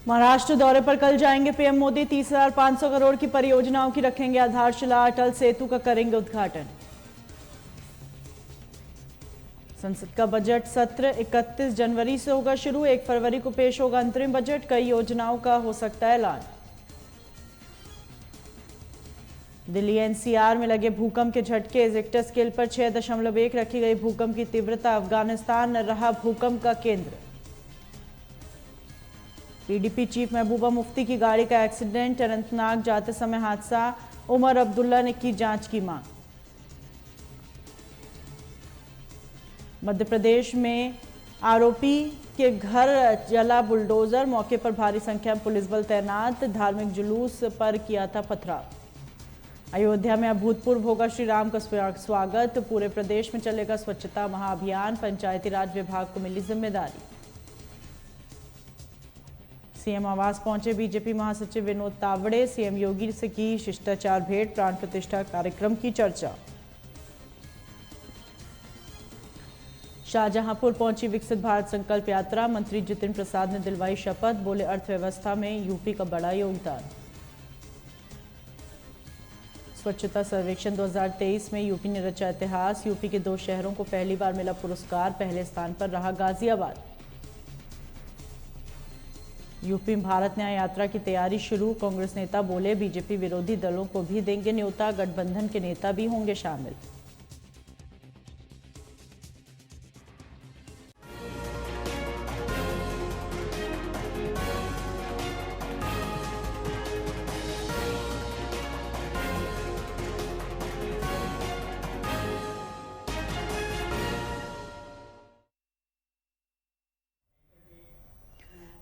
महाराष्ट्र दौरे पर कल जाएंगे पीएम मोदी। 30,500 करोड़ की परियोजनाओं की रखेंगे आधारशिला। अटल सेतु का करेंगे उद्घाटन। संसद का बजट सत्र 31 जनवरी से होगा शुरू। 1 फरवरी को पेश होगा अंतरिम बजट। कई योजनाओं का हो सकता है ऐलान। दिल्ली एनसीआर में लगे भूकंप के झटके। रिक्टर स्केल पर 6.1 रखी गई भूकंप की तीव्रता। अफगानिस्तान रहा भूकंप का केंद्र। पीडीपी चीफ महबूबा मुफ्ती की गाड़ी का एक्सीडेंट। अनंतनाग जाते समय हादसा। उमर अब्दुल्ला ने की जांच की मांग। मध्य प्रदेश में आरोपी के घर जला बुलडोजर। मौके पर भारी संख्या में पुलिस बल तैनात। धार्मिक जुलूस पर किया था पथराव। अयोध्या में अभूतपूर्व होगा श्री राम का स्वागत। पूरे प्रदेश में चलेगा स्वच्छता महाअभियान। पंचायती राज विभाग को मिली जिम्मेदारी। सीएम आवास पहुंचे बीजेपी महासचिव विनोद तावड़े। सीएम योगी से की शिष्टाचार भेंट। प्राण प्रतिष्ठा कार्यक्रम की चर्चा। शाहजहांपुर पहुंची विकसित भारत संकल्प यात्रा। मंत्री जितिन प्रसाद ने दिलवाई शपथ। बोले अर्थव्यवस्था में यूपी का बड़ा योगदान। स्वच्छता सर्वेक्षण 2023 में यूपी ने रचा इतिहास। यूपी के 2 शहरों को पहली बार मिला पुरस्कार। पहले स्थान पर रहा गाजियाबाद। यूपी में भारत न्याय यात्रा की तैयारी शुरू। कांग्रेस नेता बोले बीजेपी विरोधी दलों को भी देंगे न्योता। गठबंधन के नेता भी होंगे शामिल।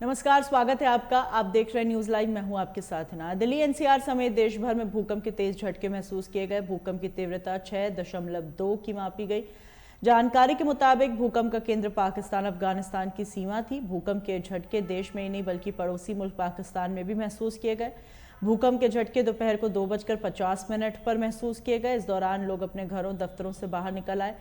नमस्कार, स्वागत है आपका। आप देख रहे हैं न्यूज लाइव। मैं हूं आपके साथ ना। दिल्ली एनसीआर समेत देश भर में भूकंप के तेज झटके महसूस किए गए। भूकंप की तीव्रता 6.2 की मापी गई। जानकारी के मुताबिक भूकंप का केंद्र पाकिस्तान अफगानिस्तान की सीमा थी। भूकंप के झटके देश में ही नहीं बल्कि पड़ोसी मुल्क पाकिस्तान में भी महसूस किए गए। भूकंप के झटके दोपहर को 2:50 पर महसूस किए गए। इस दौरान लोग अपने घरों दफ्तरों से बाहर निकल आए।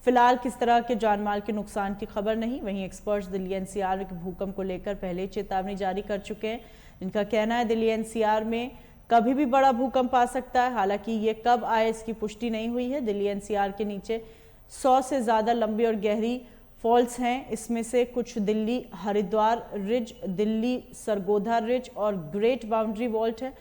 फिलहाल किस तरह के जानमाल के नुकसान की खबर नहीं। वहीं एक्सपर्ट्स दिल्ली एनसीआर के भूकंप को लेकर पहले ही चेतावनी जारी कर चुके हैं। जिनका कहना है दिल्ली एनसीआर में कभी भी बड़ा भूकंप आ सकता है। हालांकि ये कब आए इसकी पुष्टि नहीं हुई है। दिल्ली एनसीआर के नीचे 100 से ज्यादा लंबी और गहरी फॉल्स हैं। इसमें से कुछ दिल्ली हरिद्वार रिज, दिल्ली सरगोधा रिज और ग्रेट बाउंड्री वॉल्ट है।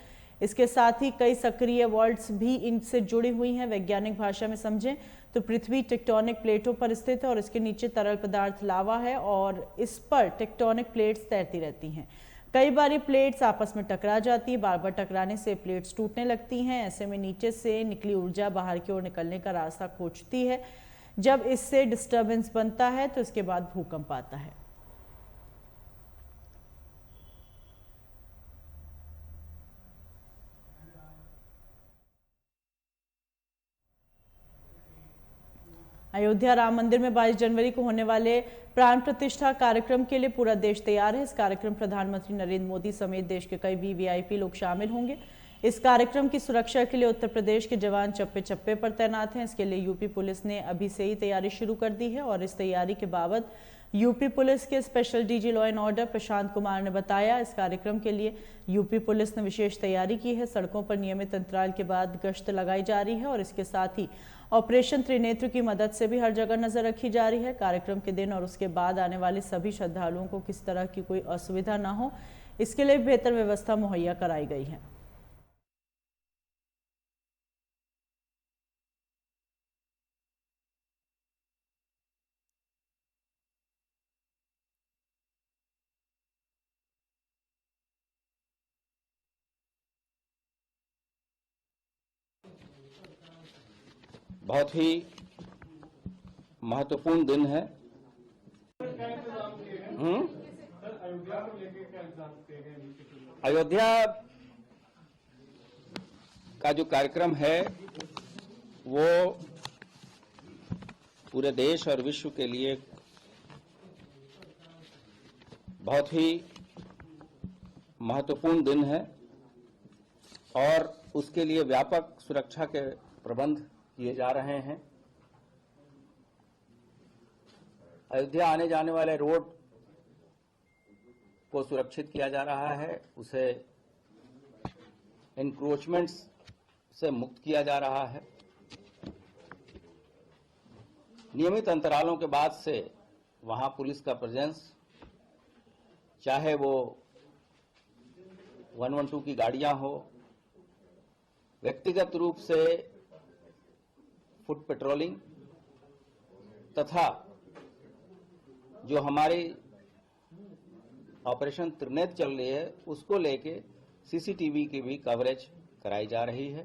इसके साथ ही कई सक्रिय वॉल्ट्स भी इनसे जुड़ी हुई हैं। वैज्ञानिक भाषा में समझें तो पृथ्वी टेक्टोनिक प्लेटों पर स्थित है और इसके नीचे तरल पदार्थ लावा है और इस पर टेक्टोनिक प्लेट्स तैरती रहती हैं। कई बार ये प्लेट्स आपस में टकरा जाती है। बार बार टकराने से प्लेट्स टूटने लगती हैं। ऐसे में नीचे से निकली ऊर्जा बाहर की ओर निकलने का रास्ता खोजती है। जब इससे डिस्टर्बेंस बनता है तो इसके बाद भूकंप आता है। अयोध्या राम मंदिर में 22 जनवरी को होने वाले प्राण प्रतिष्ठा कार्यक्रम के लिए पूरा देश तैयार है। इस कार्यक्रम प्रधानमंत्री नरेंद्र मोदी समेत देश के कई वीवीआईपी लोग शामिल होंगे। इस कार्यक्रम की सुरक्षा के लिए उत्तर प्रदेश के जवान चप्पे चप्पे पर तैनात हैं। इसके लिए यूपी पुलिस ने अभी से ही तैयारी शुरू कर दी है और इस तैयारी के बावत यूपी पुलिस के special DG law and order Prashant Kumar ने बताया, इस कार्यक्रम के लिए यूपी पुलिस ने विशेष तैयारी की है। सड़कों पर नियमित अंतराल के बाद गश्त लगाई जा रही है और इसके साथ ही ऑपरेशन त्रिनेत्र की मदद से भी हर जगह नजर रखी जा रही है। कार्यक्रम के दिन और उसके बाद आने वाले सभी श्रद्धालुओं को किस तरह की कोई असुविधा ना हो, इसके लिए बेहतर व्यवस्था मुहैया कराई गई है। बहुत ही महत्वपूर्ण दिन है। अयोध्या का जो कार्यक्रम है वो पूरे देश और विश्व के लिए बहुत ही महत्वपूर्ण दिन है और उसके लिए व्यापक सुरक्षा के प्रबंध किए जा रहे हैं। अयोध्या आने जाने वाले रोड को सुरक्षित किया जा रहा है, उसे इंक्रोचमेंट्स से मुक्त किया जा रहा है। नियमित अंतरालों के बाद से वहां पुलिस का प्रेजेंस, चाहे वो 112 की गाड़ियां हो, व्यक्तिगत रूप से फुट पेट्रोलिंग तथा जो हमारी ऑपरेशन त्रिनेत्र चल रही है उसको लेके सीसीटीवी की भी कवरेज कराई जा रही है।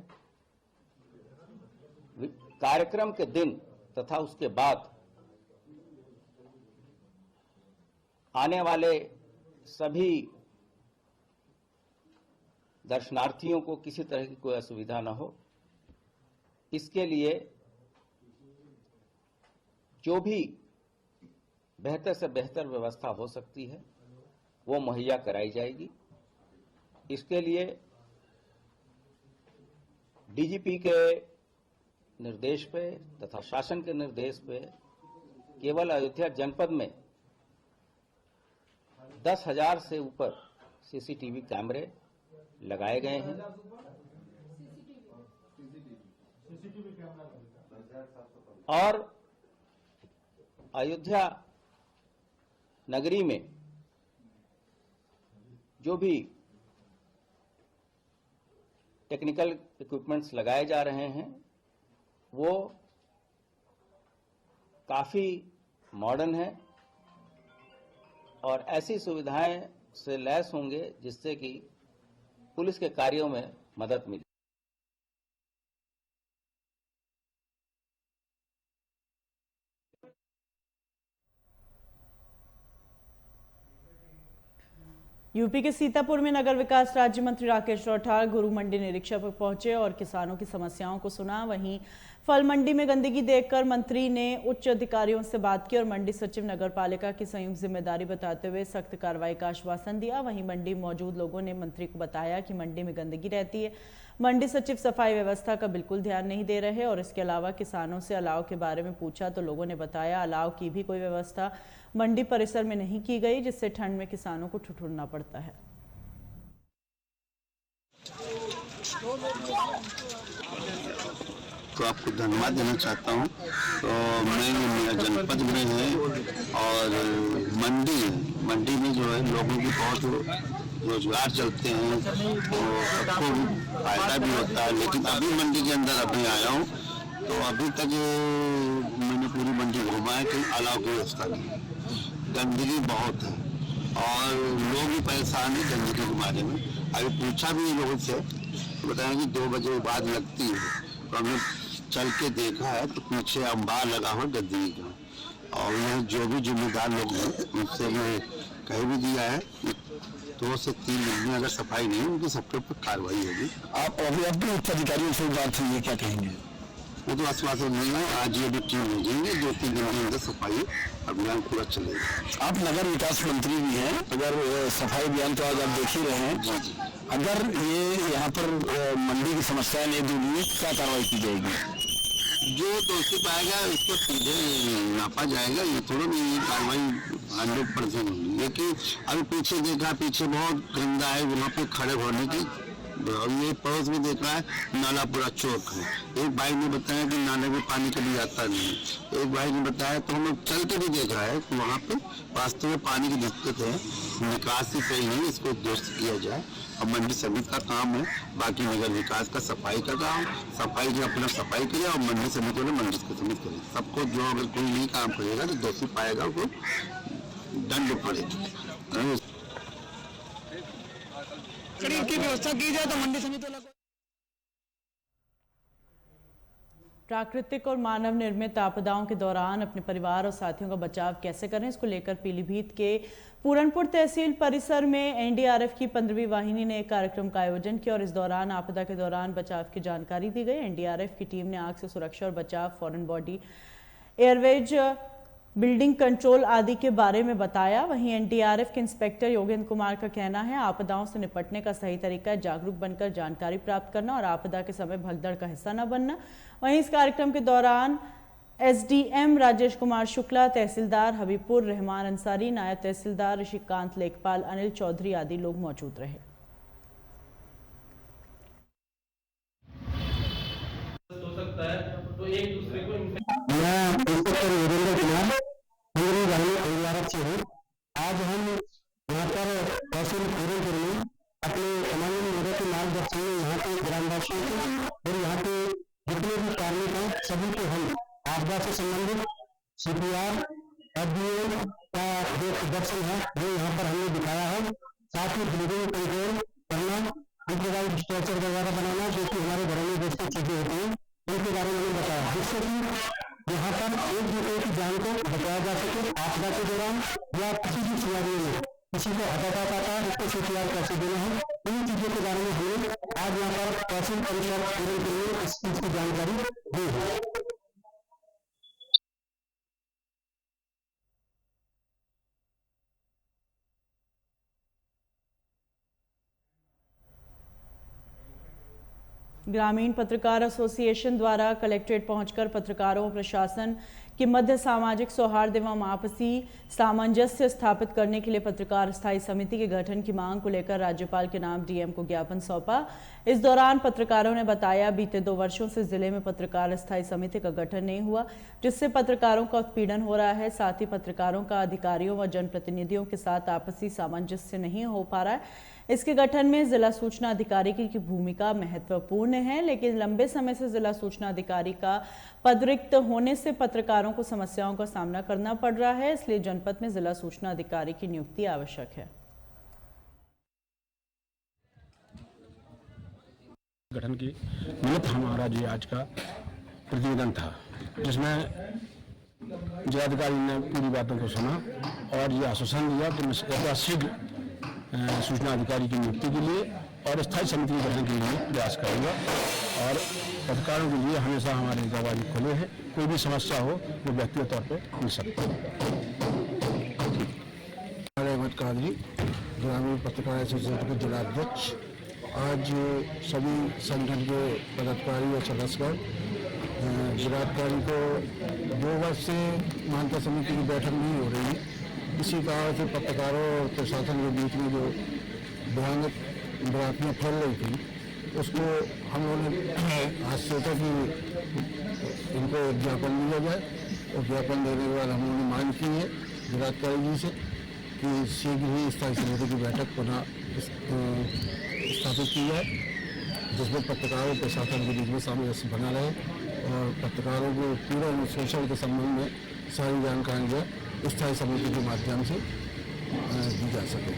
कार्यक्रम के दिन तथा उसके बाद आने वाले सभी दर्शनार्थियों को किसी तरह की कोई असुविधा न हो, इसके लिए जो भी बेहतर से बेहतर व्यवस्था हो सकती है वो मुहैया कराई जाएगी। इसके लिए डीजीपी के निर्देश पे तथा शासन के निर्देश पे केवल अयोध्या जनपद में 10,000 से ऊपर सीसीटीवी कैमरे लगाए गए हैं। और अयोध्या नगरी में जो भी टेक्निकल इक्विपमेंट्स लगाए जा रहे हैं वो काफी मॉडर्न है और ऐसी सुविधाएं से लैस होंगे जिससे कि पुलिस के कार्यों में मदद मिले। यूपी के सीतापुर में नगर विकास राज्य मंत्री राकेश रौठार गुरु मंडी निरीक्षण पर पहुंचे और किसानों की समस्याओं को सुना। वहीं फल मंडी में गंदगी देखकर मंत्री ने उच्च अधिकारियों से बात की और मंडी सचिव नगर पालिका की संयुक्त जिम्मेदारी बताते हुए सख्त कार्रवाई का आश्वासन दिया। वहीं मंडी मौजूद लोगों ने मंत्री को बताया कि मंडी में गंदगी रहती है, मंडी सचिव सफाई व्यवस्था का बिल्कुल ध्यान नहीं दे रहे और इसके अलावा किसानों से अलाव के बारे में पूछा तो लोगों ने बताया अलाव की भी कोई व्यवस्था मंडी परिसर में नहीं की गई, जिससे ठंड में किसानों को ठिठुरना पड़ता है। तो आपको धन्यवाद देना चाहता हूँ। तो मैं मेरा जनपद में है और मंडी में जो है लोगों की बहुत रोजगार चलते हैं तो सबको फायदा भी होता है। लेकिन अभी मंडी के अंदर अभी आया हूँ तो अभी तक मैंने पूरी मंडी घुमा है कि अलाव की व्यवस्था की। गंदगी बहुत है और लोग भी परेशान है गंदगी के बारे में। अभी पूछा भी लोगों से बताया कि 2 बजे बाद लगती है, तो हमने चल के देखा है तो पीछे अंबार लगा हुआ गंदगी का। और ये जो भी जिम्मेदार लोग हैं उनसे मैं कह भी दिया है 2 से 3 दिन में अगर सफाई नहीं उनकी सबके ऊपर कार्रवाई होगी। आप अभी अपने उच्च अधिकारियों से बात हुई है, क्या कहेंगे? वो तो आश्वासन नहीं है, आज ये भी टीम भेजेंगे, 2-3 दिन के अंदर सफाई अभियान पूरा चलेगा। आप नगर विकास मंत्री भी हैं, अगर सफाई अभियान तो आज आप देख ही रहे हैं, जी अगर ये यहाँ पर मंडी की समस्या नहीं दूर हुई क्या कार्रवाई की जाएगी? जो दोषी पाएगा उसको सीधे नापा जाएगा। ये थोड़ा नहीं ये कार्रवाई 100% होगी। लेकिन अभी पीछे देखा, पीछे बहुत गंदा है, वहाँ पे खड़े होने की ये पड़ोस में देखा है नाला पूरा चौक है। एक भाई ने बताया कि नाले में पानी कभी आता नहीं, एक भाई ने बताया तो हम लोग चल के भी देखा है कि वहाँ पे वास्तव में पानी की दिक्कत है, निकास ही सही नहीं, इसको दुरुस्त किया जाए। और मंडी समिति का काम है, बाकी नगर विकास का सफाई का काम, सफाई जो अपना सफाई करे और मंडी समिति ने मंडी समिति करे। सबको जो अगर कोई नहीं काम करेगा तो दोषी पाएगा उसको दंड पड़ेगा। की व्यवस्था की जाए तो मंडी समिति प्राकृतिक और मानव निर्मित आपदाओं के दौरान अपने परिवार और साथियों का बचाव कैसे करें, इसको लेकर पीलीभीत के पूरनपुर तहसील परिसर में एनडीआरएफ की 15वीं वाहिनी ने एक कार्यक्रम का आयोजन किया और इस दौरान आपदा के दौरान बचाव की जानकारी दी गई। एनडीआरएफ की टीम ने आग से सुरक्षा और बचाव, foreign body, Airways, building control आदि के बारे में बताया। वहीं एनडीआरएफ के इंस्पेक्टर योगेंद्र कुमार का कहना है आपदाओं से निपटने का सही तरीका है जागरूक बनकर जानकारी प्राप्त करना और आपदा के समय भगदड़ का हिस्सा न बनना। वहीं इस कार्यक्रम के दौरान एसडीएम राजेश कुमार शुक्ला, तहसीलदार हबीबपुर रहमान अंसारी, नायब तहसीलदार ऋषिकांत लेखपाल, अनिल चौधरी आदि लोग मौजूद रहे। हो सकता है तो एक दूसरे को मैं इंस्पेक्टर वीरेंद्र कुमार हंगरी वाली परिवार से हूँ। आज हम यहाँ पर तहसील पूरे के लिए अपने कमांडिंग मेरे के मार्गदर्शन में यहाँ के ग्रामवासियों को और यहाँ के जितने भी कार्मिक हैं सभी को हम आपदा से संबंधित CPR FDM का जो प्रदर्शन है वो यहाँ पर हमने दिखाया है। साथ ही ब्लीडिंग कंट्रोल करना, इम्प्रोवाइज्ड स्ट्रेचर वगैरह बनाना जो कि हमारे घरों में जैसी चीजें होती हैं उनके बारे में बताया, जिससे कि यहाँ पर एक दूसरे की जान को बचाया जा सके। आपदा के दौरान या किसी भी सिनेरियो में किसी को हार्ट अटैक आता है उसको CPR कैसे देना है, इन चीजों के बारे में हमने आज यहाँ पर तहसील परिसर पूरे के लिए इस चीज की जानकारी दी है। ग्रामीण पत्रकार एसोसिएशन द्वारा कलेक्ट्रेट पहुंचकर पत्रकारों और प्रशासन के मध्य सामाजिक सौहार्द एवं आपसी सामंजस्य स्थापित करने के लिए पत्रकार स्थायी समिति के गठन की मांग को लेकर राज्यपाल के नाम DM को ज्ञापन सौंपा। इस दौरान पत्रकारों ने बताया, बीते 2 वर्षों से जिले में पत्रकार स्थायी समिति का गठन नहीं हुआ, जिससे पत्रकारों का उत्पीड़न हो रहा है। साथ ही पत्रकारों का अधिकारियों व जनप्रतिनिधियों के साथ आपसी सामंजस्य नहीं हो पा रहा है। इसके गठन में जिला सूचना अधिकारी की भूमिका महत्वपूर्ण है, लेकिन लंबे समय से जिला सूचना अधिकारी का पद रिक्त होने से पत्रकारों को समस्याओं का सामना करना पड़ रहा है। इसलिए जनपद में जिला सूचना अधिकारी की नियुक्ति आवश्यक है। गठन की निमित्त हमारा जो आज का प्रतिवेदन था, जिसमें जिलाधिकारी ने पूरी बातों को सुना और ये आश्वासन दिया कि मैं शीघ्र सूचना अधिकारी की नियुक्ति के लिए और स्थायी समिति के गठन के लिए प्रयास करूंगा। और पत्रकारों के लिए हमेशा हमारे दरवाजे खुले हैं, कोई भी समस्या हो वो व्यक्तिगत तौर पर मिल सकता है। अहमद कादरी, ग्रामीण पत्रकार एसोसिएशन के जिला अध्यक्ष। आज सभी संगठन के पदाधिकारी और सदस्यगण जिलाधिकारी को 2 वर्ष से मान्यता समिति की बैठक नहीं हो रही, इसी कारण से पत्रकारों और प्रशासन के बीच में जो भयानक भ्रांतियाँ फैल रही थी उसको हम लोगों ने आज सोचा कि इनको ज्ञापन दिया जाए और ज्ञापन देने के बाद हम लोगों ने मांग की है जिलाधिकारी जी से कि शीघ्र ही स्थायी समिति की बैठक पुनः स्थापित की जाए, जिसमें पत्रकारों और प्रशासन के बीच में सामंजस्य बना रहे और पत्रकारों को पूर्ण शोषण के संबंध में सारी जानकारियाँ स्थायी समिति के माध्यम से दी जा सके।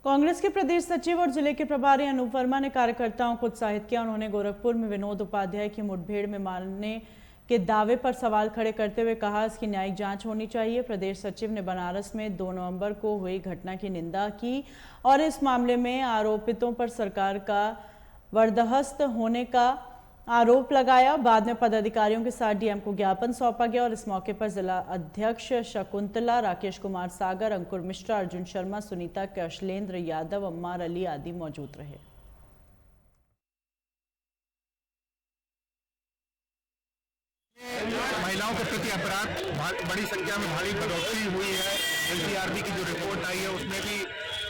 कांग्रेस के प्रदेश सचिव और जिले के प्रभारी अनूप वर्मा ने कार्यकर्ताओं को उत्साहित किया। उन्होंने गोरखपुर में विनोद उपाध्याय की मुठभेड़ में मारने के दावे पर सवाल खड़े करते हुए कहा, इसकी न्यायिक जांच होनी चाहिए। प्रदेश सचिव ने बनारस में 2 नवंबर को हुई घटना की निंदा की और इस मामले में आरोपितों पर सरकार का बर्दाश्त होने का आरोप लगाया। बाद में पदाधिकारियों के साथ DM को ज्ञापन सौंपा गया और इस मौके पर जिला अध्यक्ष शकुंतला, राकेश कुमार सागर, अंकुर मिश्रा, अर्जुन शर्मा, सुनीता कैशलेंद्र यादव, अम्मार अली आदि मौजूद रहे। महिलाओं के प्रति अपराध बड़ी संख्या में भारी बढ़ोतरी हुई है। NCRB की जो रिपोर्ट आई है उसमें भी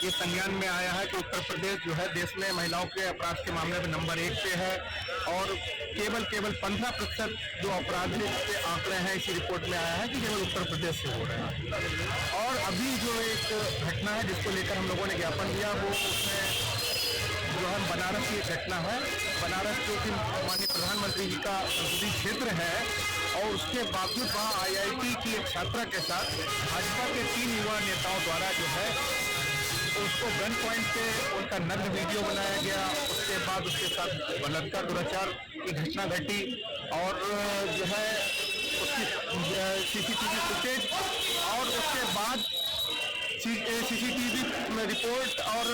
ये संज्ञान में आया है कि उत्तर प्रदेश जो है देश में महिलाओं के अपराध के मामले में नंबर 1 पे है और केवल 15% जो अपराधिक के आंकड़े हैं इसी रिपोर्ट में आया है कि केवल उत्तर प्रदेश से हो रहे हैं। और अभी जो एक घटना है जिसको लेकर हम लोगों ने ज्ञापन दिया वो उसमें जो है बनारस की घटना है। बनारस जो कि माननीय प्रधानमंत्री जी का संसदीय क्षेत्र है और उसके बावजूद वहाँ IIT की एक छात्रा के साथ भाजपा के 3 युवा नेताओं द्वारा जो है उसको गन पॉइंट पे उनका नग्न वीडियो बनाया गया। उसके बाद उसके साथ बलात्कार दुराचार की घटना घटी और जो है उसकी CCTV फुटेज और उसके बाद CCTV में रिपोर्ट और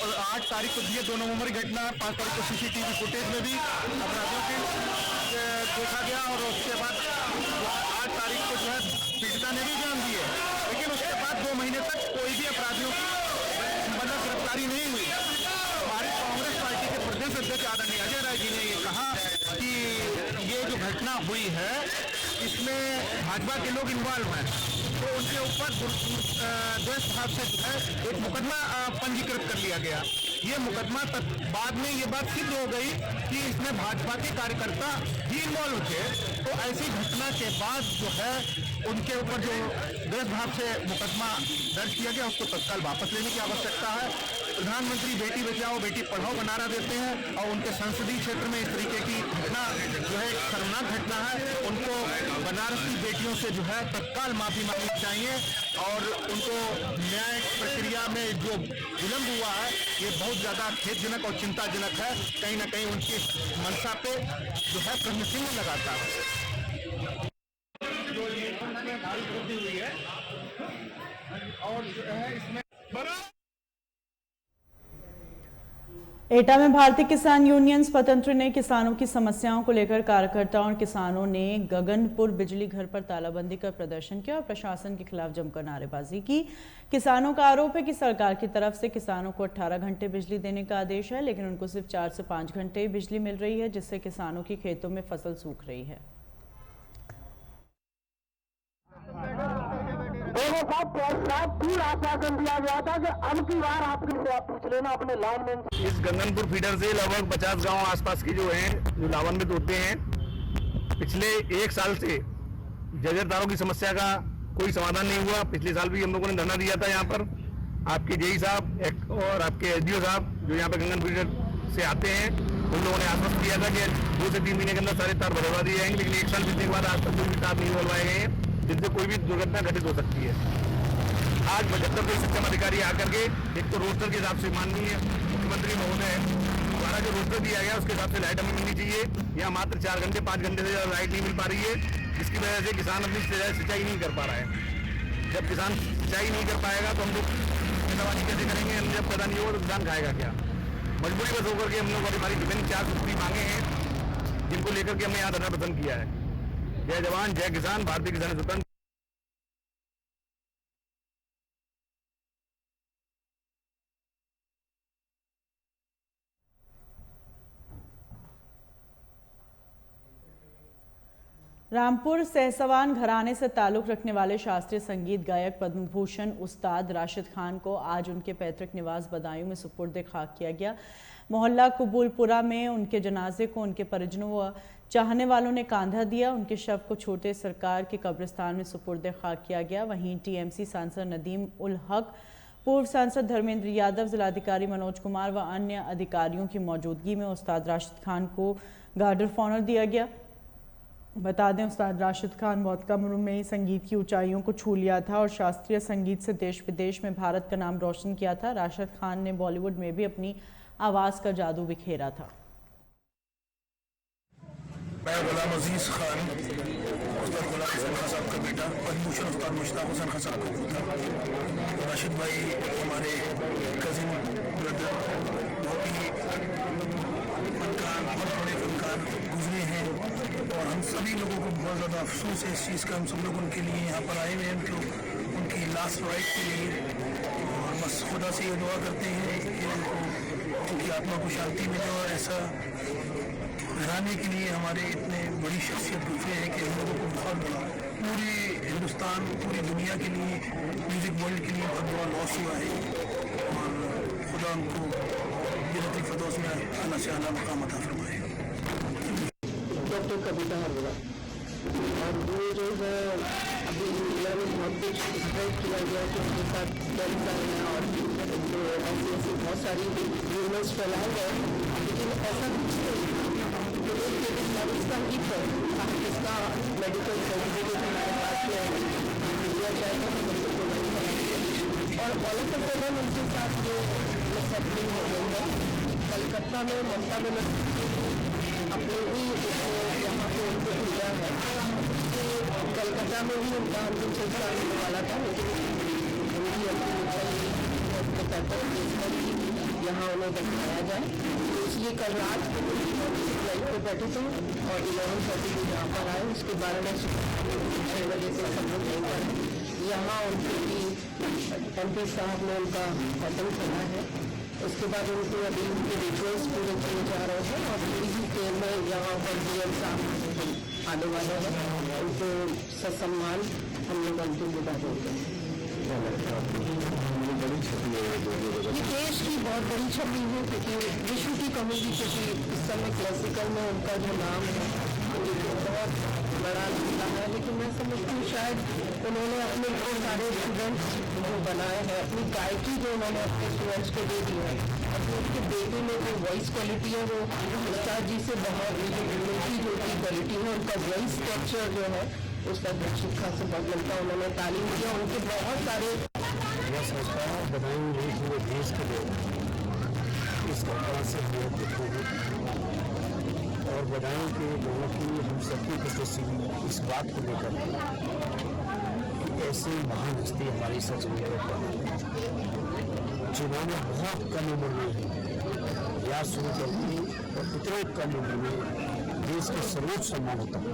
और 8 तारीख को ये 2 नवंबर की घटना, 5 तारीख को CCTV फुटेज में भी अपराधियों के देखा गया और उसके बाद 8 तारीख को जो है पीड़िता ने भी जान दी है, लेकिन उसके बाद 2 महीने तक कोई भी अपराधियों की मतलब गिरफ्तारी नहीं हुई। हमारी कांग्रेस पार्टी के प्रदेश अध्यक्ष आदरणीय अजय राय जी ने ये कहा कि ये जो घटना हुई है इसमें भाजपा के लोग इन्वॉल्व हैं, तो उनके ऊपर द्वेष भाव से जो है एक मुकदमा पंजीकृत कर लिया गया। ये मुकदमा बाद में ये बात सिद्ध हो गई कि इसमें भाजपा के कार्यकर्ता ही इन्वॉल्व थे, तो ऐसी घटना के बाद जो है उनके ऊपर जो द्वेष भाव से मुकदमा दर्ज किया गया उसको तत्काल वापस लेने की आवश्यकता है। प्रधानमंत्री बेटी बचाओ बेटी पढ़ाओ का नारा देते हैं और उनके संसदीय क्षेत्र में इस तरीके की घटना जो है खतरनाक घटना है, उनको बनारस की बेटियों से जो है तत्काल माफी मांगनी चाहिए और उनको न्याय प्रक्रिया में जो विलंब हुआ है ये बहुत ज्यादा खेदजनक और चिंताजनक है। कहीं ना कहीं उनकी मंशा पे जो है प्रश्न चिन्ह लगाता है। जो जीवन में भारी वृद्धि हुई है और जो है इसमें एटा में भारतीय किसान यूनियन स्वतंत्र ने किसानों की समस्याओं को लेकर कार्यकर्ताओं और किसानों ने गगनपुर बिजली घर पर तालाबंदी कर प्रदर्शन किया और प्रशासन के खिलाफ जमकर नारेबाजी की। किसानों का आरोप है कि सरकार की तरफ से किसानों को 18 घंटे बिजली देने का आदेश है, लेकिन उनको सिर्फ 4 से 5 घंटे बिजली मिल रही है, जिससे किसानों की खेतों में फसल सूख रही है। आश्वासन दिया गया था कि अब की बार आप पूछ लेना अपने लाइनमैन। इस गगनपुर फीडर से लगभग 50 गांव आसपास के जो हैं जो लाभान्वित होते हैं, पिछले 1 साल से जर्जरदारों की समस्या का कोई समाधान नहीं हुआ। पिछले साल भी हम लोगों ने धरना दिया था यहाँ पर। आपके जेई साहब और आपके SDO साहब जो यहाँ पर गगन फीडर से आते हैं, उन लोगों ने आश्वस्त किया था कि 2 से 3 महीने के अंदर सारे तार भरवा दिए जाएंगे, लेकिन 1 साल बीतने के बाद आज तक कोई तार नहीं भरवाए गए हैं, जिनसे कोई भी दुर्घटना घटित हो सकती है। आज 75 कोई सिस्टम अधिकारी आकर के एक तो रोस्टर के हिसाब से माननीय मुख्यमंत्री महोदय द्वारा जो रोस्टर दिया गया उसके हिसाब से लाइट हमें मिलनी चाहिए। यहाँ मात्र 4 घंटे 5 घंटे से ज़्यादा लाइट नहीं मिल पा रही है, जिसकी वजह से किसान अपनी सिंचाई नहीं कर पा रहा है। जब किसान सिंचाई नहीं कर पाएगा तो हम लोग पैदावारी कैसे करेंगे? हम जब पैदा नहीं होगा तो किसान खाएगा क्या? मजबूरी बस होकर के हम लोग हमारी विभिन्न 4 सूत्री मांगे हैं, जिनको लेकर के हमने यहाँ धरना प्रदर्शन किया है। जय जवान जय किसान, भारतीय किसान स्वतंत्र। रामपुर सहसवान घराने से ताल्लुक रखने वाले शास्त्रीय संगीत गायक पद्म भूषण उस्ताद राशिद खान को आज उनके पैतृक निवास बदायूं में सुपुर्द खाक किया गया। मोहल्ला कबूलपुरा में उनके जनाजे को उनके परिजनों व चाहने वालों ने कांधा दिया। उनके शव को छोटे सरकार के कब्रिस्तान में सुपुर्द खाक किया गया। वहीं TMC सांसद नदीम उल हक, पूर्व सांसद धर्मेंद्र यादव, जिलाधिकारी मनोज कुमार व अन्य अधिकारियों की मौजूदगी में उस्ताद राशिद खान को गार्ड ऑफ ऑनर दिया गया। बता दें, उस्ताद राशिद खान बहुत कम उम्र में ही संगीत की ऊंचाइयों को छू लिया था और शास्त्रीय संगीत से देश विदेश में भारत का नाम रोशन किया था। राशिद खान ने बॉलीवुड में भी अपनी आवाज़ का जादू बिखेरा था। मैं गुलाम अजीज खान, उस्ताद गुलाम हुसैन खान साहब का बेटा, पद्म भूषण उस्ताद मुश्ताक हुसैन खान साहब का पुत्र। राशिद भाई हमारे कजिन ब्रदर, बहुत ही फनकार, बहुत बड़े फनकार गुजरे हैं और हम सभी लोगों को बहुत ज़्यादा अफसोस है इस चीज़ का। हम सब लोग उनके लिए यहाँ पर आए हुए हैं, उनकी लास्ट राइट के लिए, और बस खुदा से ये दुआ करते हैं कि उनकी आत्मा को शांति मिले। और ऐसा घराने के लिए हमारे इतने बड़ी शख्सियत गुजरे हैं कि हम लोगों को बहुत पूरे हिंदुस्तान, पूरी दुनिया के लिए, म्यूज़िक वर्ल्ड के लिए बहुत बड़ा लॉस हुआ है और खुदा उनको जन्नत फिरदौस में आला से आला मकाम अता फरमाए। डॉक्टर कविता होगा और वो जो है अभी इंडिया में बहुत कुछ डिस्क्राइब किया गया कि उनके साथ कैंसर है और जो ऐसी बहुत सारी र्यूमर्स फैलाए गए, लेकिन ऐसा कुछ नहीं। इसका गीत है जिसका मेडिकल सर्टिफिकेट हमारे पास में दिया जाएगा और ऑल ऑफ द सडन उनके साथ जो मिसहैपनिंग हो गई है। कलकत्ता में ममता बनर्जी अपने ही यहाँ पे उनको पूजा है, कलकत्ता में ही उनका अंतिम संस्कार होने वाला था, लेकिन उनकी अंतिम इच्छा उसके पैतृक देश में यहाँ उन्हें दफनाया जाए। इसलिए कल रात फ्लाइट पे बैठे थे और 11:30 को यहाँ पर आए। उसके बाद 6 बजे से सब लोग यहीं पर यहाँ उनके भी MP साहब ने उनका खत्म किया है। उसके बाद उनको अभी उनके रिचुअल्स पूरे किए जा रहे हैं और थोड़ी ही देर में यहाँ पर DM साहब आने वाले हैं। उनको ससम्मान हम लोग अंतिम विदा देते हैं। ये देश की बहुत बड़ी छवि है क्योंकि विश्व की कमेटी, क्योंकि इस समय क्लासिकल में उनका जो नाम है बहुत बड़ा लगता है, लेकिन मैं समझती हूँ शायद उन्होंने अपने बहुत सारे स्टूडेंट्स जो बनाए हैं, अपनी गायकी जो उन्होंने अपने स्टूडेंट्स को दे दी है, अपने उनके बेटे में जो वॉइस क्वालिटी है वो उस्ताद जी से बहुत मिलती जुलती क्वालिटी है। उनका वॉइस स्ट्रक्चर जो है उसका दक्षिण खास बहुत मिलता है। उन्होंने तालीम किया, उनके बहुत सारे यह संस्था बधाई हुई पूरे देश के लोग इस घटना से बेहद होगी और बधाई के लोगों की हम सबकी उपस्थिति इस बात को लेकर ऐसी महान हस्ती हमारी सच में जिन्होंने बहुत कम उम्र में याद शुरू कर दी और इतने कम उम्र में देश के सर्वोच्च सम्मान होता है,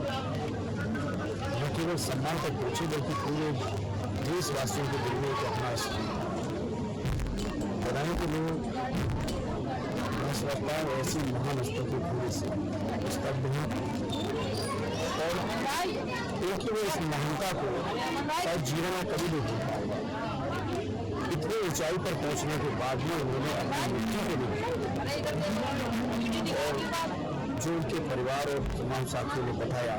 न केवल सम्मान तक पहुंचे बल्कि पूरे देशवासियों के दिल में एक अपना बधाई के लोग समझता है ऐसी महान हस्तियों के पूरे से स्तब्ध हैं और एक ही वो इस महानता को शायद जीवन में कभी नहीं भूल पाएगा। इतनी ऊंचाई पर पहुंचने के बाद भी उन्होंने अपनी मृत्यु के लिए और जो उनके परिवार और तमाम साथियों ने बताया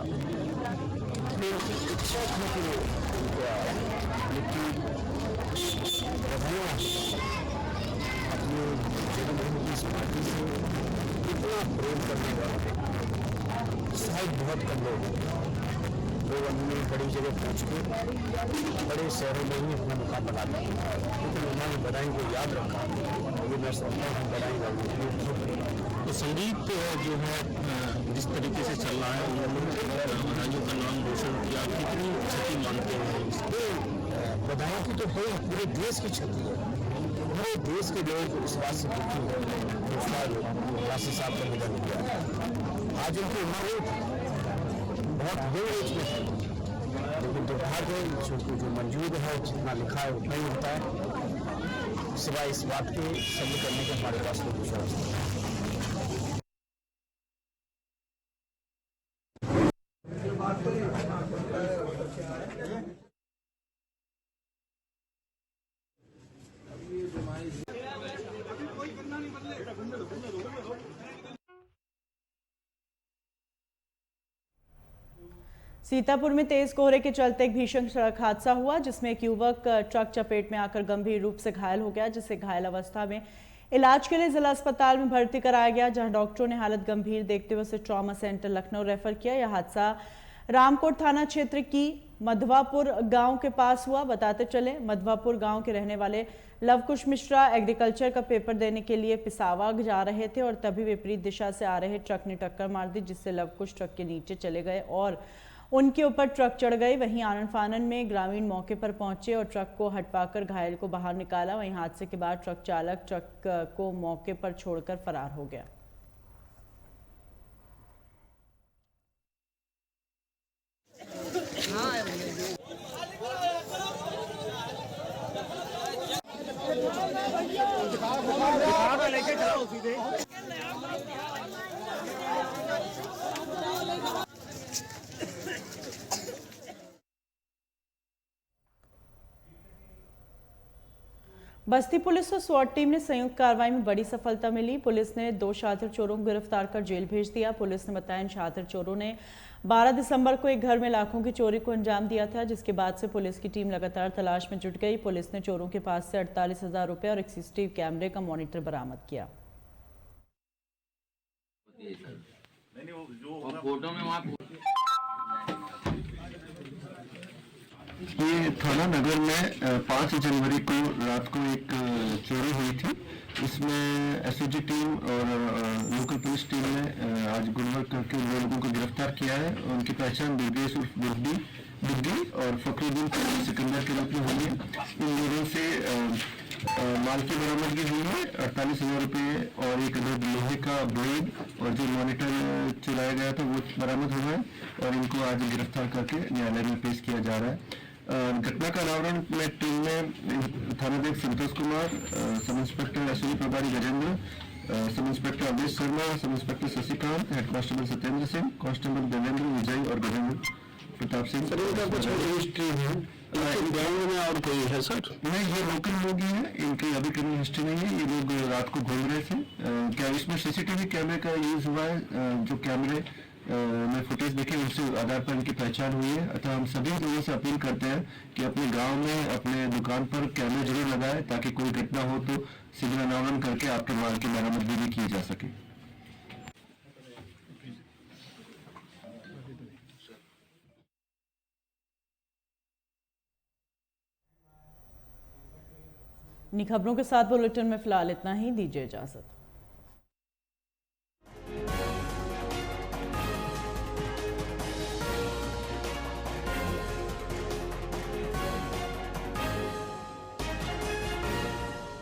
इच्छा थी कि उनका मृत्यु बधाइयाँ अपने जन्मभूमि की स्मृति से इतना प्रेम करने वाले शायद बहुत कम लोग अन्य बड़ी जगह पहुँच के बड़े शहरों में ही अपना मुकाम बना लिया, लेकिन उन्होंने बधाई को याद रखा। ये मैं समझता हूँ बधाई वाली तो संगीत जो है जिस तरीके से चल रहा है उन्होंने राज्यों का नाम रोशन किया, कितनी क्षति मानते हैं? बधाई की तो है पूरे देश की क्षति है, पूरे देश के लोग इस बात से दुखी है। वासी साहब का निधन किया, आज उनकी उम्र बहुत बड़े एज में है, लेकिन दुर्भाग्य जो मौजूद है जितना लिखा है उतना ही होता है, सिवाय इस बात के शब्द करने के हमारे पास कोई दूसरा रास्ता नहीं। सीतापुर में तेज कोहरे के चलते एक भीषण सड़क हादसा हुआ जिसमें एक युवक ट्रक चपेट में आकर गंभीर रूप से घायल हो गया, जिसे घायल अवस्था में इलाज के लिए जिला अस्पताल में भर्ती कराया गया, जहां डॉक्टरों ने हालत गंभीर देखते हुए उसे ट्रॉमा सेंटर लखनऊ रेफर किया। यह हादसा रामकोट थाना क्षेत्र की मधवापुर गांव के पास हुआ। बताते चले मधवापुर गांव के रहने वाले लवकुश मिश्रा एग्रीकल्चर का पेपर देने के लिए पिसावा जा रहे थे और तभी विपरीत दिशा से आ रहे ट्रक ने टक्कर मार दी, जिससे लवकुश ट्रक के नीचे चले गए और उनके ऊपर ट्रक चढ़ गई। वहीं आनन फानन में ग्रामीण मौके पर पहुंचे और ट्रक को हटवाकर घायल को बाहर निकाला। वहीं हादसे के बाद ट्रक चालक ट्रक को मौके पर छोड़कर फरार हो गया। बस्ती पुलिस और स्वाट टीम ने संयुक्त कार्रवाई में बड़ी सफलता मिली। पुलिस ने 2 शातिर चोरों को गिरफ्तार कर जेल भेज दिया। पुलिस ने बताया इन शातिर चोरों ने 12 दिसंबर को एक घर में लाखों की चोरी को अंजाम दिया था, जिसके बाद से पुलिस की टीम लगातार तलाश में जुट गई। पुलिस ने चोरों के पास से 48,000 रुपए और एक सीसीटीवी कैमरे का मॉनिटर बरामद किया। ये थाना नगर में 5 जनवरी को रात को एक चोरी हुई थी। इसमें एसओजी टीम और लोकल पुलिस टीम ने आज गुड़वर्क करके लोगों को गिरफ्तार किया है। उनकी पहचान दुर्गेश उर्फ बुग्गी और फखरुद्दीन सिकंदर के रूप में हुई है। इन लोगों से माल की बरामदगी हुई है 48,000 रुपये और एक अदद लोहे का ब्लेड और जो मॉनिटर चुराया गया था वो बरामद हुआ है और इनको आज गिरफ्तार करके न्यायालय में पेश किया जा रहा है। घटना का अनावरण में टीम में थानाध्यक्ष Santosh Kumar, sub inspector SOG प्रभारी Gajendra, sub inspector Awadhesh Sharma, sub inspector Shashikant, head constable Satyendra Singh, constable Devendra, Vijay और गजेंद्र प्रताप सिंह। सर इनका कुछ हिस्ट्री है गैंग में और कोई है सर? नहीं, ये लोकल लोग ही हैं, इनकी अभी क्रिमिनल हिस्ट्री नहीं है। ये लोग रात को घूम रहे थे। क्या इसमें सीसीटीवी कैमरे का यूज हुआ है? जो कैमरे में फुटेज देखे उनसे आधार पर इनकी पहचान हुई है। अतः हम सभी लोगों से अपील करते हैं कि अपने गांव में अपने दुकान पर कैमरे जरूर लगाएं ताकि कोई घटना हो तो शीघ्र अनावरण करके आपके माल की बरामदगी भी की जा सके। इन खबरों के साथ बुलेटिन में फिलहाल इतना ही। दीजिए इजाजत।